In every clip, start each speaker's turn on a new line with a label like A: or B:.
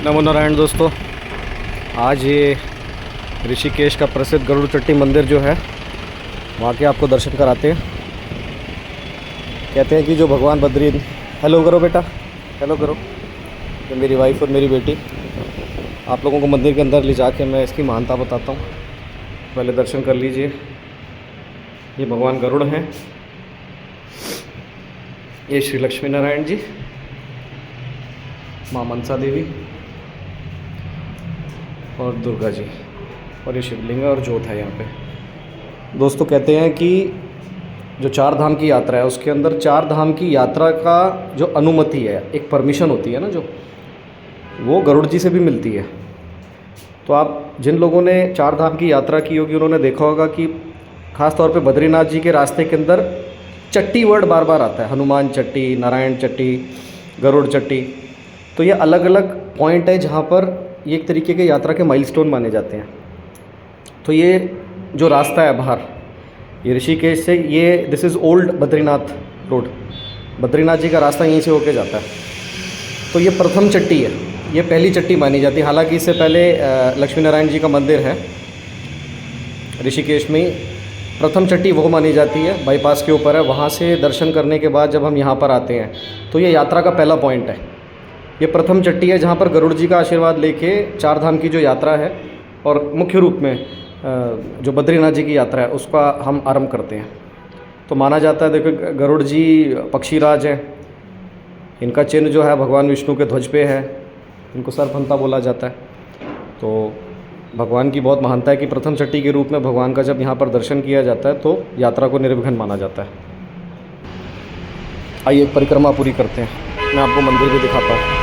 A: नमो नारायण दोस्तों। आज ये ऋषिकेश का प्रसिद्ध गरुड़ चट्टी मंदिर जो है वहाँ के आपको दर्शन कराते हैं। कहते हैं कि जो भगवान बद्री, हेलो करो बेटा, हेलो करो। ये मेरी वाइफ और मेरी बेटी। आप लोगों को मंदिर के अंदर ले जाके मैं इसकी महानता बताता हूँ। पहले दर्शन कर लीजिए। ये भगवान गरुड़ हैं, ये श्री लक्ष्मी नारायण जी, माँ मनसा देवी और दुर्गा जी, और ये शिवलिंग है और जोत है यहाँ पे। दोस्तों कहते हैं कि जो चार धाम की यात्रा है उसके अंदर चार धाम की यात्रा का जो अनुमति है, एक परमिशन होती है ना, जो वो गरुड़ जी से भी मिलती है। तो आप जिन लोगों ने चार धाम की यात्रा की होगी उन्होंने देखा होगा कि ख़ास तौर पे बद्रीनाथ जी के रास्ते के अंदर चट्टी वर्ड बार बार आता है। हनुमान चट्टी, नारायण चट्टी, गरुड़ चट्टी। तो ये अलग अलग पॉइंट है जहाँ पर ये एक तरीके के यात्रा के माइलस्टोन माने जाते हैं। तो ये जो रास्ता है बाहर, ये ऋषिकेश से, ये this is old Badrinath road. Badrinath ji का रास्ता यहीं से होके जाता है। तो ये प्रथम चट्टी है, ये पहली चट्टी मानी जाती है। हालांकि इससे पहले लक्ष्मी नारायण जी का मंदिर है ऋषिकेश में। प्रथम चट्टी वो मानी जाती है, बाईपास के ऊपर है। वहाँ से दर्शन करने के बाद जब हम यहाँ पर आते हैं तो ये यात्रा का पहला पॉइंट है। ये प्रथम चट्टी है जहाँ पर गरुड़ जी का आशीर्वाद लेके चार धाम की जो यात्रा है और मुख्य रूप में जो बद्रीनाथ जी की यात्रा है उसका हम आरंभ करते हैं। तो माना जाता है, देखो गरुड़ जी पक्षीराज हैं। इनका चिन्ह जो है भगवान विष्णु के ध्वज पे है। इनको सरफंता बोला जाता है। तो भगवान की बहुत महानता है कि प्रथम चट्टी के रूप में भगवान का जब यहाँ पर दर्शन किया जाता है तो यात्रा को निर्विघ्न माना जाता है। आइए एक परिक्रमा पूरी करते हैं, मैं आपको मंदिर भी दिखाता हूँ।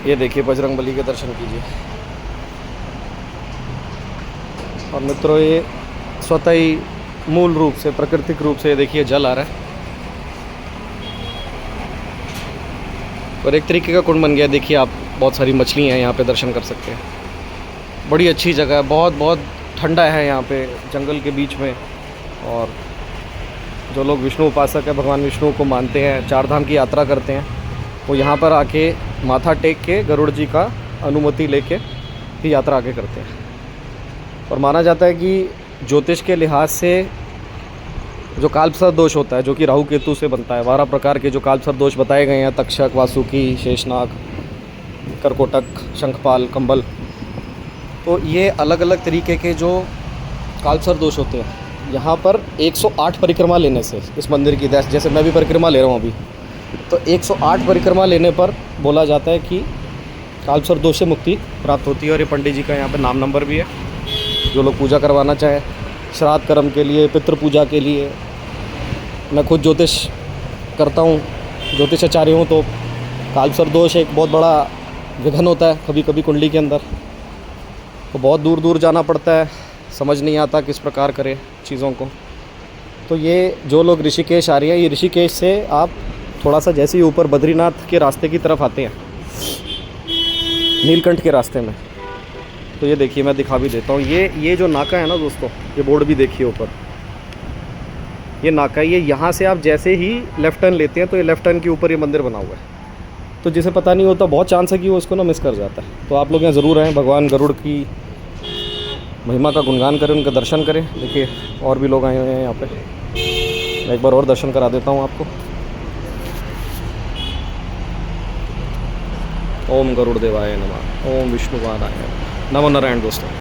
A: ये देखिए बजरंगबली के दर्शन कीजिए। और मित्रों, ये स्वतः ही मूल रूप से, प्राकृतिक रूप से देखिए जल आ रहा है और एक तरीके का कुंड बन गया। देखिए आप, बहुत सारी मछलियाँ हैं यहाँ पे, दर्शन कर सकते हैं। बड़ी अच्छी जगह है, बहुत बहुत ठंडा है यहाँ पे, जंगल के बीच में। और जो लोग विष्णु उपासक है, भगवान विष्णु को मानते हैं, चार धाम की यात्रा करते हैं, वो यहाँ पर आके माथा टेक के गरुड़ जी का अनुमति लेके ही यात्रा आगे करते हैं। और माना जाता है कि ज्योतिष के लिहाज से जो कालसर्प दोष होता है, जो कि राहु केतु से बनता है, 12 प्रकार के जो कालसर्प दोष बताए गए हैं, तक्षक, वासुकी, शेषनाग, करकोटक, शंखपाल, कंबल, तो ये अलग अलग तरीके के जो कालसर्प दोष होते हैं, यहाँ पर 108 परिक्रमा लेने से इस मंदिर की, जैसे मैं भी परिक्रमा ले रहा हूँ अभी, तो 108 परिक्रमा लेने पर बोला जाता है कि कालसर्प दोष से मुक्ति प्राप्त होती है। और ये पंडित जी का यहाँ पे नाम नंबर भी है, जो लोग पूजा करवाना चाहें, श्राद्ध कर्म के लिए, पितृ पूजा के लिए। मैं खुद ज्योतिष करता हूँ, ज्योतिषाचार्य हूँ, तो कालसर्प दोष एक बहुत बड़ा विघ्न होता है कभी कभी कुंडली के अंदर। तो बहुत दूर दूर जाना पड़ता है, समझ नहीं आता किस प्रकार करें चीज़ों को। तो ये जो लोग ऋषिकेश आ रहे हैं, ये ऋषिकेश से आप थोड़ा सा जैसे ही ऊपर बद्रीनाथ के रास्ते की तरफ आते हैं, नीलकंठ के रास्ते में, तो ये देखिए मैं दिखा भी देता हूँ। ये जो नाका है ना दोस्तों, ये बोर्ड भी देखिए ऊपर, ये नाका, ये यहाँ से आप जैसे ही लेफ़्ट टर्न लेते हैं तो ये लेफ़्ट टर्न के ऊपर ये मंदिर बना हुआ है। तो जिसे पता नहीं होता, बहुत चांस है कि वो इसको ना मिस कर जाता है। तो आप लोग यहाँ ज़रूर आएँ, भगवान गरुड़ की महिमा का गुणगान करें, उनका दर्शन करें। देखिए और भी लोग आए हुए हैं यहाँ पे, मैं एक बार और दर्शन करा देता हूँ आपको। ओम गरुड़ देवाय नमः, ओम विष्णुवाराय नमः। नमो नारायण दोस्तों।